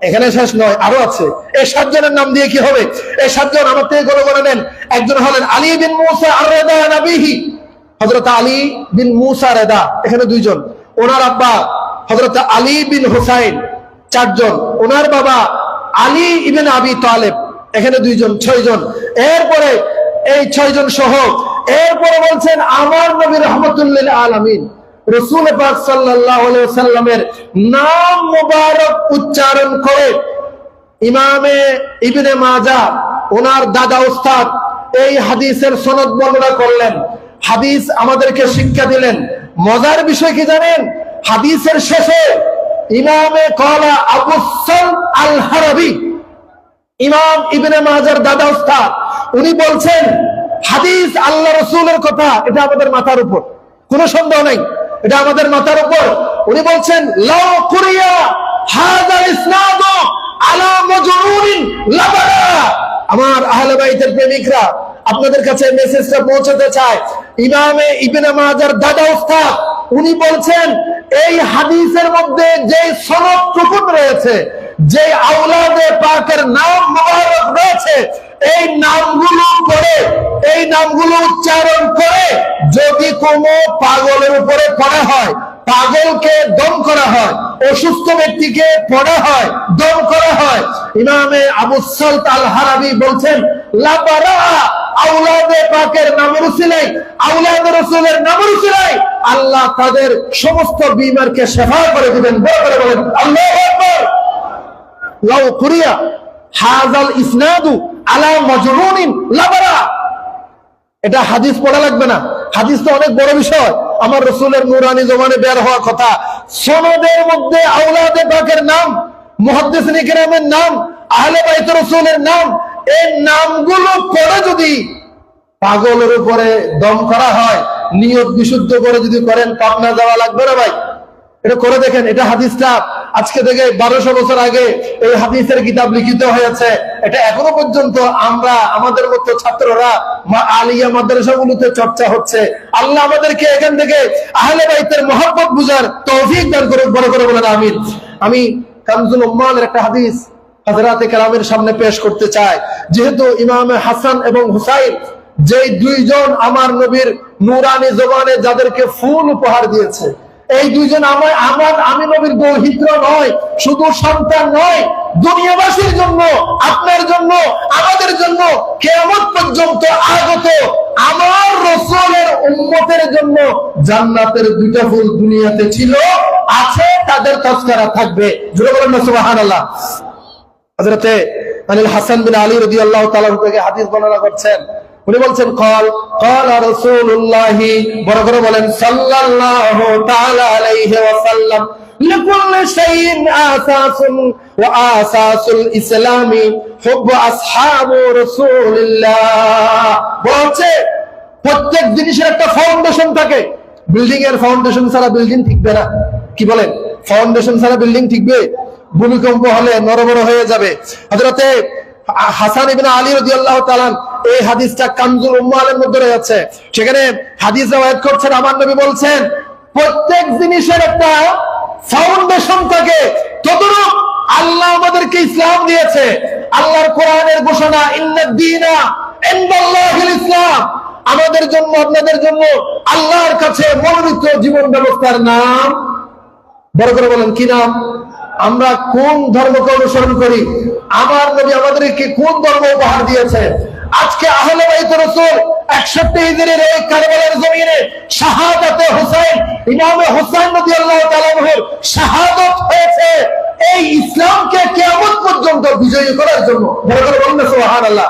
এখানে শেষ নয়, আরো আছে। এই 7 জনের নাম দিয়ে কি হবে? এই 7 জন আমার থেকে করে নেন। একজন হলেন আলী বিন মুসা আর-রাদা নবীহি, হযরত আলী বিন মুসা রাদা, এখানে 2 জন। ওনার আব্বা হযরত আলী বিন হুসাইন, 4 জন। ওনার বাবা আলী ইবনে আবি তালিব, এখানে 2 জন, 6 জন। এরপরে এই 6 জন সহ এরপরে বলছেন আমার নবী রাহমাতুল লিল আলামিন রাসূল পাক সাল্লাল্লাহু আলাইহি ওয়াসাল্লামের নাম মুবারক উচ্চারণ করে ইমামে ইবনে মাজাহ ওনার দাদা উস্তাদ এই হাদিসের সনদ বর্ণনা করলেন। হাদিস আমাদেরকে শিক্ষা দিলেন। মজার বিষয় কি জানেন? হাদিসের শেষে ইমামে কলা আবু সালম আল হারাবি, ইমাম ইবনে মাজাহর দাদা উস্তাদ, উনি বলছেন হাদিস আল্লাহ রাসূলের কথা, এটা আমাদের মাথার উপর, কোনো সন্দেহ নাই, এটা আমাদের মাথার উপর। উনি বলছেন লাউ কুরিয়া হাযাল ইসনাদ আলা মাজরুরিন লাবারা। আমার আহলে বাইতের প্রেমিকরা, আপনাদের কাছে মেসেজটা পৌঁছাতে চায়। ইমামে ইবনে মাজাহর দাদা উস্তাদ উনি বলছেন এই হাদিসের মধ্যে যে সনদটুকু রয়েছে, যে আওলাদে পাকের নাম মুবারক রয়েছে, এই নামগুলো পড়ে, এই নামগুলো উচ্চারণ করে যদি কোনো পাগলের উপরে পড়া হয়, পাগলকে দম করা হয়, অসুস্থ ব্যক্তিকে পড়া হয়, দম করা হয়, ইমামে আবু সালম আল হারাবি বলছেন লাবারা, আওলাদে পাকের নামের উসিলায়, আওলাদে রাসূলের নামের উসিলায় আল্লাহ তাদের সমস্ত বিমারকে শিফা করে দিবেন। বড় করে বলেন আল্লাহু আকবার। লাউ কুরিয়া হাযাল ইসনাদু আলা মাজরুনিন লাবারা। এটা হাদিস পড়া লাগবে না, হাদিস তো অনেক বড় বিষয়। আমার রাসূলের নূরানি জবানে বের হওয়া কথা, সনদের মধ্যে আওলাদে পাকের নাম, মুহাদ্দিসিনে কিরামের নাম, আহলে বাইত রাসূলের নাম, এই নামগুলো পড়ে যদি পাগলের উপরে দম করা হয়, নিয়ত বিশুদ্ধ করে যদি করেন, পাবনা যাওয়া লাগবে না ভাই। এটা করে দেখেন। এটা হাদিসটা আজকে থেকে 1200 বছর আগে এই হাদিসের কিতাব লিখিত হয়েছে। এটা এখনো পর্যন্ত আমরা, আমাদের মতো ছাত্ররা আলিয়া মাদ্রাসাগুলোতে চর্চা হচ্ছে। আল্লাহ আমাদেরকে এখান থেকে আহলে বাইতের মহব্বত বুঝার তৌফিক দান করুন। বড় করে বলেন আমিন। আমি কানজুল উম্মানের একটা হাদিস হযরতে কেরামের সামনে পেশ করতে চাই। যেহেতু ইমামে হাসান এবং হুসাইন, যে 2 জন আমার নবীর নূরানি জবানে যাদেরকে ফুল উপহার দিয়েছে, এই 2 জন আমি নবীর দৌহিত্র নয়, শুধু সন্তান নয়, দুনিয়াবাসীর জন্য, আপনার জন্য, আমাদের জন্য, কিয়ামত পর্যন্ত আগত আমার রাসূলের উম্মতের জন্য জান্নাতের 2টা ফুল দুনিয়াতে ছিল, আছে, তাদের তাযকিরা থাকবে। জোরে বলেন না সুবহানাল্লাহ। হযরতে আনিল হাসান বিন আলী রাদিয়াল্লাহু তাআলা থেকে হাদিস বর্ণনা করছেন। উনি বলছেন ক্বালা রাসূলুল্লাহি, বড় করে বলেন সাল্লাল্লাহু তাআলা আলাইহি ওয়াসাল্লাম, লিকুল্লি শাইইন আসাসুন ওয়া আসাসুল ইসলামি হুব্বু আসহাবু রাসূলিল্লাহ। বলছে প্রত্যেক জিনিসের একটা ফাউন্ডেশন থাকে। বিল্ডিং এর ফাউন্ডেশন ছাড়া বিল্ডিং টিকবে না। কি বলেন? ফাউন্ডেশন ছাড়া বিল্ডিং টিকবে? ভূমিকম্প হলে নড়বড় হয়ে যাবে। হযরতে হাসান ইবনে আলী রাদিয়াল্লাহু তাআলা এই হাদিসটা কানজুল উম্মালের মধ্যে রয়েছে। সেখানে হাদিস রওয়ায়াত করছেন, আমার নবী বলছেন প্রত্যেক জিনিসের একটা ফাউন্ডেশন থাকে, ততরূপ আল্লাহ আমাদেরকে ইসলাম দিয়েছে। আল্লাহর কোরআনের ঘোষণা, ইন্নাদ-দীনা ইনদাল্লাহিল ইসলাম। আমাদের জন্য, আপনাদের জন্য আল্লাহর কাছে মনোনীত জীবন ব্যবস্থার নাম, বড় করে বলেন কি নাম? আমরা কোন ধর্মকে অনুসরণ করি? আমার নবী আমাদেরকে কোন ধর্ম উপহার দিয়েছে? আজকে আহলে বাইত রাসূল 61 হিজরির এই কারবালার জমিনে শাহাদাতে হুসাইন, ইমামে হুসাইন রাদিয়াল্লাহু তাআলা আনহুর শাহাদাত হয়েছে এই ইসলামকে কিয়ামত পর্যন্ত বিজয়ী করার জন্য। বড় করে বলুন সুবহানাল্লাহ।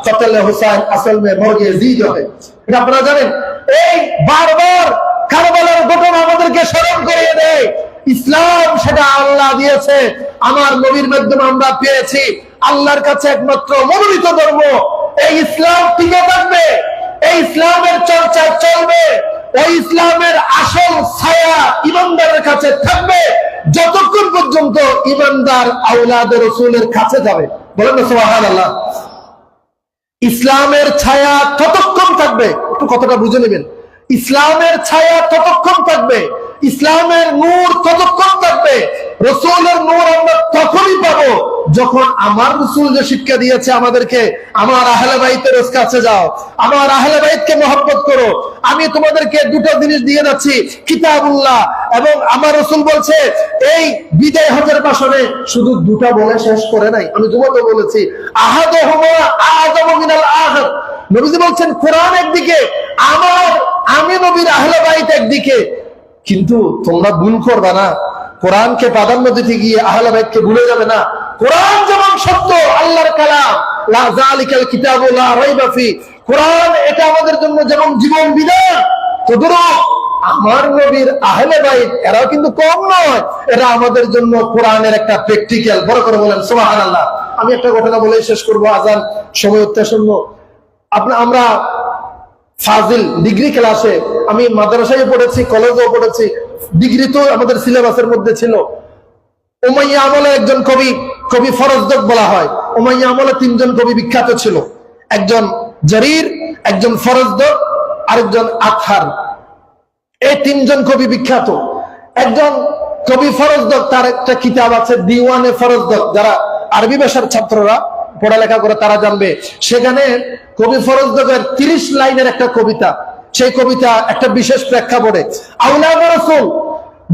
কতলে হুসাইন আসল মে মরগে জিদ হয়, এটা আপনারা জানেন। এই বারবার কারবালার ঘটনা আমাদেরকে স্মরণ করিয়ে দেয় ইসলাম সেটা আল্লাহ দিয়েছে, আমার নবীর মাধ্যমে আমরা পেয়েছি। আল্লাহর কাছে একমাত্র মনোনীত ধর্ম এই ইসলাম টিকে থাকবে, এই ইসলামের চর্চা চলবে, ওই ইসলামের আসল ছায়া ইমানদারের কাছে থাকবে যতক্ষণ পর্যন্ত ইমানদার আওলাদে রাসূলের কাছে যাবে। বলেন না সুবহানাল্লাহ। ইসলামের ছায়া ততক্ষণ থাকবে, একটু কথাটা বুঝে নেবেন, ইসলামের ছায়া ততক্ষণ থাকবে, ইসলামের নূর ততক্ষণ থাকবে। রাসূলের নূর আমরা তখনই পাবো যখন আমার রাসূল যে শিক্ষা দিয়েছে আমাদেরকে, আমার আহলে বাইতের কাছে যাও, আমার আহলে বাইতকে মহব্বত করো। আমি তোমাদেরকে দুটো জিনিস দিয়ে যাচ্ছি, কিতাবুল্লাহ এবং আমার রাসূল বলছে এই বিদায় হজের ভাষণে শুধু দুটো বলে শেষ করে নাই, আমি তোমাকে বলেছি আহাদুহুমা আযমু মিনাল আখির। নবীজি বলছেন কোরআন একদিকে, আমি নবীর আহলে বাইত একদিকে, কিন্তু তোমরা ভুল করবে না, কোরআনকে প্রাধান্য দিতে গিয়ে আহলে বাইতকে ভুলে যাবে না। কোরআন যেমন সত্য, আল্লাহর কালাম, লা যালিকাল কিতাবু লা রাইবা ফি, কোরআন এটা আমাদের জন্য যেমন জীবন বিধান, তদ্রুপ আমার নবীর আহলে বাইত এরাও কিন্তু কম নয়, এরা আমাদের জন্য কোরআনের একটা প্র্যাকটিক্যাল। বড় করে বলেন সুবহানাল্লাহ। আমি একটা ঘটনা বলে শেষ করবো, আজান সময় অত্যাসন্ন। আমরা ফাজিল ডিগ্রি ক্লাসে, আমি মাদ্রাসায় পড়েছি, কলেজেও পড়েছি, ডিগ্রি তো আমাদের সিলেবাসের মধ্যে ছিল। উমাইয়া আমলে একজন কবি ফরজদক বলা হয়। উমাইয়া আমলে 3 জন কবি বিখ্যাত ছিল, একজন জারির, একজন ফরজদক, আরেকজন আতহার। এই 3 জন কবি বিখ্যাত। একজন কবি ফরজদক, তার একটা কিতাব আছে দিওয়ানে ফরজদক, যারা আরবি ভাষার ছাত্ররা পড়ালেখা করে তারা জানবে। সেখানে কবি ফরজদকের 30 লাইনের একটা কবিতা, সেই কবিতা একটা বিশেষ প্রেক্ষাপটে আওলাদে রাসূল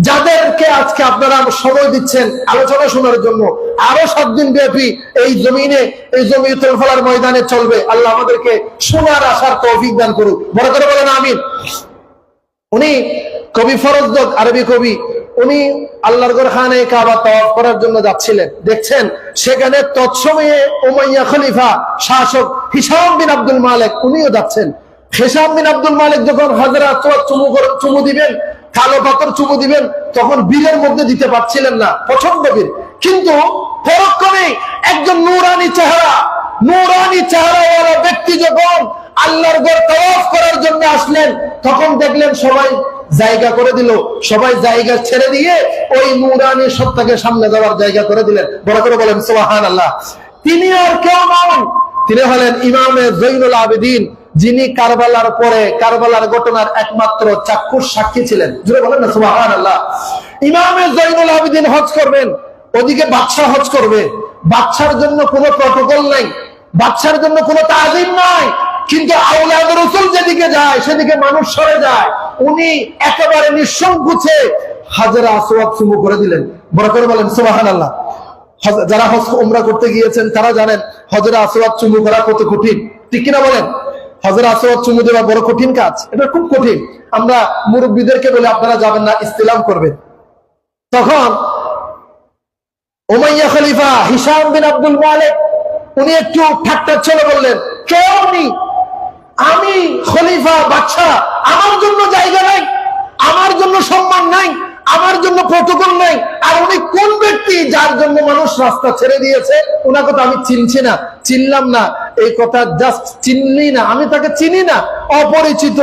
যাদেরকে আজকে আপনারা সময় দিচ্ছেন আলোচনা শোনার জন্য, আরো 7 দিন ব্যাপী এই জমিনে, এই জমিয়তুল ফালার ময়দানে চলবে। আল্লাহ আমাদেরকে শোনার আসার তৌফিক দান করুক। বড় করে বলেন আমিন। উনি কবি ফরজদক, আরবি কবি, উনি আল্লাহর ঘর খানে কাবা তাওয়াফ করার জন্য যাচ্ছিলেন। দেখছেন সেখানে তৎসময়ে উমাইয়া খলিফা শাসক হিশাম বিন আব্দুল মালিক উনিও যাচ্ছেন। হিশাম বিন আব্দুল মালিক যখন হাজরা আসওয়াদ চুমু দিবেন, কালো পাথর চুমু দিবেন, তখন বীরের মধ্যে দিতে পারছিলেন না, পছন্দ বীর, কিন্তু পরক্ষণে একজন নূরানি চেহারাওয়ালা ব্যক্তি যখন আল্লাহর ঘর তাওয়াফ করার জন্য আসলেন, তখন দেখলেন সবাই জায়গা করে দিল, সবাই জায়গা ছেড়ে দিয়ে ওই নূরানি সত্তাকে সামনে যাওয়ার জায়গা করে দিলেন। বড় করে বলেন সুবহানাল্লাহ। তিনি আর কেউ নন, তিনি হলেন ইমামে জৈনুল আবেদিন, যিনি কারবালার পরে কারবালার ঘটনার একমাত্র চাক্ষুষ সাক্ষী ছিলেন। জোরে বলেন না সুবহানাল্লাহ। ইমামে জৈনুল আবেদিন হজ করবেন, ওদিকে বাদশা হজ করবে। বাদশার জন্য কোনো প্রটোকল নাই, বাদশার জন্য কোনো তাজিম নাই, কিন্তু আওলাদে রাসূল যেদিকে যায় সেদিকে মানুষ সরে যায়। উনি একেবারে নিঃসংকোচে হাজরা আসওয়াদ চুমু করে দিলেন। বড় করে বলেন সুবহানাল্লাহ। যারা হজ উমরা করতে গিয়েছেন তারা জানেন হাজরা আসওয়াদ চুমু করা কত কঠিন, ঠিক কিনা বলেন? হাজরা আসওয়াদ চুমু দেওয়া বড় কঠিন কাজ, এটা খুব কঠিন। আমরা মুরব্বীদেরকে বলে আপনারা যাবেন না, ইস্তিলাম করবেন। তখন উমাইয়া খলিফা হিশাম বিন আব্দুল মালিক উনি একটু ঠাট্টা ছেলে বললেন, কেউ নেই, আমি খলিফা বাদশা, আমার জন্য জায়গা নাই, আমার জন্য সম্মান নাই, আমার জন্য প্রটোকল নাই। আর উনি কোন ব্যক্তি যার জন্য মানুষ রাস্তা ছেড়ে দিয়েছে, ওনাকে তো আমি চিনছি না, চিনলাম না, এই কথা জাস্ট চিনলি না, আমি তাকে চিনি না, অপরিচিত,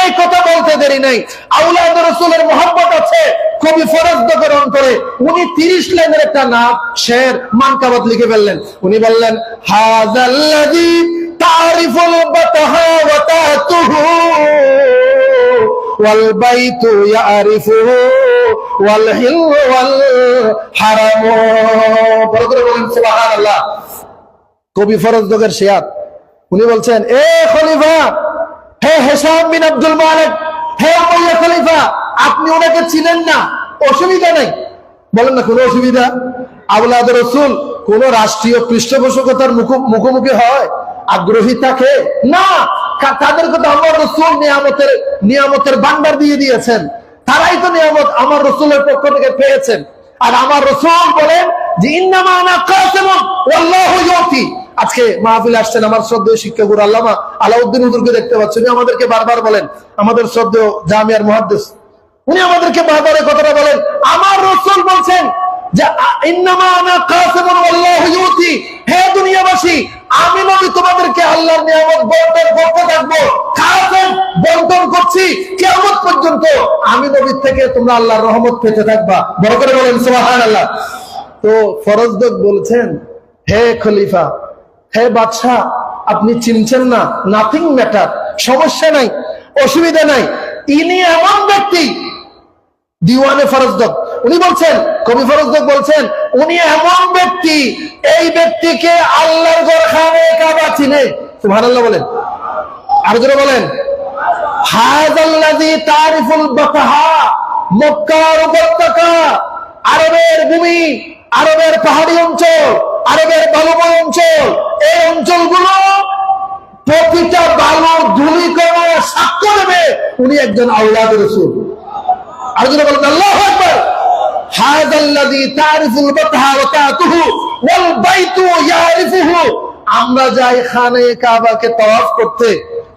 এই কথা বলতে দেরি নাই। আওলাদে রাসূলের মহব্বত আছে কবি ফরজদকের অন্তরে। উনি 30 লাইনের একটা নাম শের মানকাবাত লিখে ফেললেন। উনি বললেন, হাযাল্লাযী তারিফুল বাতাহা ওয়া তাতুহু ওয়াল বাইতু ইয়ারিফুহু ওয়াল হিল ওয়াল হারাম। বড় করে বলেন সুবহানাল্লাহ। কবি ফরজদগের শিয়াত উনি বলছেন, এ খলিফা, হে হিশাম বিন আব্দুল মালিক, হে উমাইয়া খলিফা, আপনি ওনাকে চিনেন না, অসুবিধা নেই। বলেন না কোনো অসুবিধা? আওলাদ রাসূল কোন রাষ্ট্রীয় পৃষ্ঠপোষকতার মুখোমুখি হয়, আগ্রহী থাকে না। তাদেরকে তো আমার রাসূল নিয়ামতের ভান্ডার দিয়ে দিয়েছেন, তারাই তো নিয়ামত আমার রাসূলের পক্ষ থেকে পেয়েছেন। আর আমার রাসূল বলেন যে ইন্নামা আনা কাসিমুন ওয়াল্লাহু ইউতি। আজকে মাহফিলে আসছেন আমার শ্রদ্ধেয় শিক্ষাগুরু আল্লামা আলাউদ্দিন হুজুরকে দেখতে পাচ্ছেন, উনি আমাদেরকে বারবার বলেন, আমাদের শ্রদ্ধেয় জামিয়ার মুহাদ্দিস, উনি আমাদেরকে বারবার এই কথাটা বলেন, আমার রাসূল বলছেন যে ইন্নামা আনা কাসিমুন ওয়াল্লাহু ইউতি। হে দুনিয়াবাসী, আমি নবী তোমাদেরকে আল্লাহর নিয়ামত বন্টন করতে থাকবো, কাসিম বন্টন করছি কিয়ামত পর্যন্ত। আমি নবীর থেকে তোমরা আল্লাহর রহমত পেতে থাকবা। বড় করে বলেন সুবহানাল্লাহ। তো ফরজদক বলছেন, হে খলিফা, হে বাদশাহ, আপনি চিনছেন না, নাথিং ম্যাটার, সমস্যা নাই, অসুবিধা নাই। ইনি এমন ব্যক্তি, দিওয়ানে ফরজদক উনি বলছেন, কবি ফরজদক বলছেন, উনি এমন ব্যক্তি, এই ব্যক্তিকে আল্লাহর ঘর খানে কাবা চিনে। সুবহানাল্লাহ বলেন, আর জোরে বলেন। হাযাল্লাযী তারিফুল বাতাহা, মক্কার উপত্যকা, আরবের ভূমি, আরবের পাহাড়ি অঞ্চল, আরবের বালুময় অঞ্চল, এই অঞ্চলগুলো প্রতিটা বালুর ধূলিকণা সাক্ষ্য দেবে উনি একজন আওলাদ রাসূল। আর যারা বলেন আল্লাহু আকবার। হাযাল্লাযী তারিফুল বাতহা ওয়া তাতুহু ওয়াল বাইতু ইয়ারিফুহু। আমরা যাই খানে কাবাকে তাওয়াফ করতে,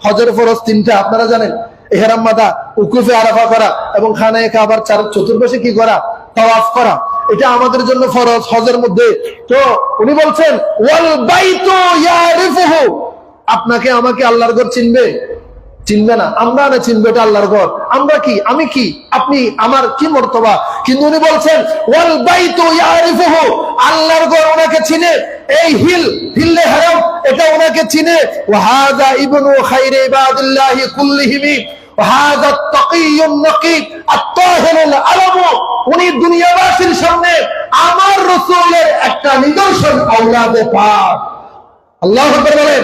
হজের ফরজ তিনটা আপনারা জানেন, ইহরাম বাঁধা, উকুফে আরাফা করা এবং খানে কাবার চতুর্পাশে কি করা, তাওয়াফ করা, এটা আমাদের জন্য ফরজ হজের মধ্যে। তো উনি বলছেন ওয়াল বাইতু ইয়ারিফুহু, আপনাকে আমাকে আল্লাহর ঘর চিনবে? চিনবে না। আমরা না চিনবে এটা আল্লাহর ঘর, আমরা কি, আমি কি, আপনি, আমার কি মর্তবা। কিন্তু উনি বলছেন ওয়াল বাইতু ইয়ারিফুহু, আল্লাহর ঘর ওনাকে চিনে। এই হিল্লে হারাম এটা ওনাকে চিনে। ওয়া হাযা ইবনু খায়রি ইবাদিল্লাহি কুল্লিহিম ওয়া হাযা আত-তাকিয়্যুন নাকিব আত-তাহিরুল আলাম। উনি দুনিয়াবাসীর সামনে আমার রাসূলের একটা নিদর্শন, আওলাদে পাক। আল্লাহু আকবার বলেন।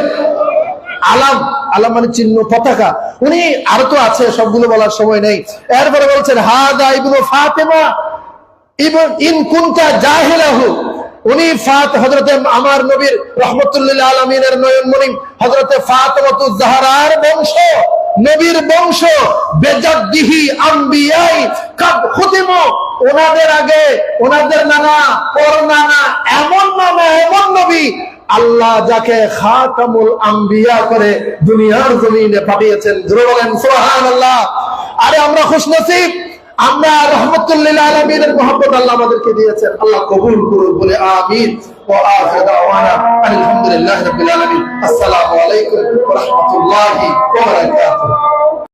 আলাম, আলাম মানে চিহ্ন, পতাকা। উনি আর তো আছে, সবগুলো বলার সময় নেই। এরপরে বলছেন হাদা ইবনু ফাতেমা ইবন ইন কুনতা জাহিলাহু। উনি হযরতে আমার নবীর রাহমাতুল্লিল আলামিনের নয়নমণি হযরতে ফাতেমাতুজ জাহরার বংশ, নবীর বংশ। বেজাদ্দিহি আম্বিয়াই কাদ খুতিমু, ওনাদের আগে ওনাদের নানা, পর নানা, এমন নানা, এমন নবী আল্লাহ যাকে খাতামুল আম্বিয়া করে দুনিয়ার জমিনে পাঠিয়েছেন। জোরে বলেন সুবহানাল্লাহ। আরে আমরা খুশনসিব, আমরা রাহমাতুল্লিল আলামিনের মহব্বত আল্লাহ আমাদেরকে দিয়েছেন। আল্লাহ কবুল করুন বলে আমিন। ওয়া আখিরু দাওয়ানা আলহামদুলিল্লাহি রাব্বিল আলামিন। আসসালামু আলাইকুম ওয়া রাহমাতুল্লাহি ওয়া বারাকাতুহু।